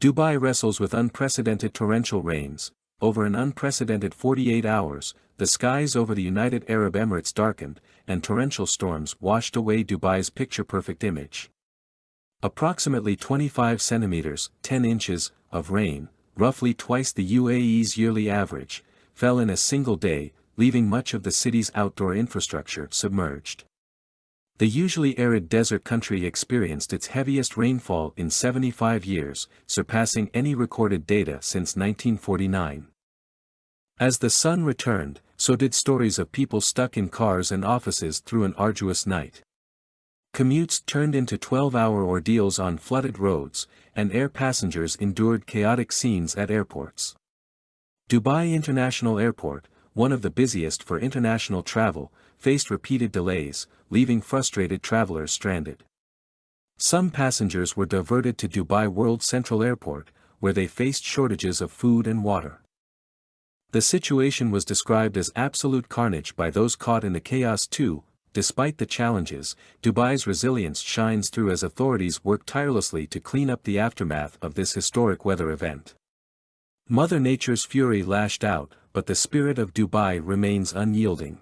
Dubai wrestles with unprecedented torrential rains. Over an unprecedented 48 hours, the skies over the United Arab Emirates darkened, and torrential storms washed away Dubai's picture-perfect image. Approximately 25 centimeters, 10 inches, of rain, roughly twice the UAE's yearly average, fell in a single day, leaving much of the city's outdoor infrastructure submerged. The usually arid desert country experienced its heaviest rainfall in 75 years, surpassing any recorded data since 1949. As the sun returned, so did stories of people stuck in cars and offices through an arduous night. Commutes turned into 12-hour ordeals on flooded roads, and air passengers endured chaotic scenes at airports. Dubai International Airport, one of the busiest for international travel, faced repeated delays, leaving frustrated travelers stranded. Some passengers were diverted to Dubai World Central Airport, where they faced shortages of food and water. The situation was described as absolute carnage by those caught in the chaos too. Despite the challenges, Dubai's resilience shines through as authorities work tirelessly to clean up the aftermath of this historic weather event. Mother Nature's fury lashed out, but the spirit of Dubai remains unyielding.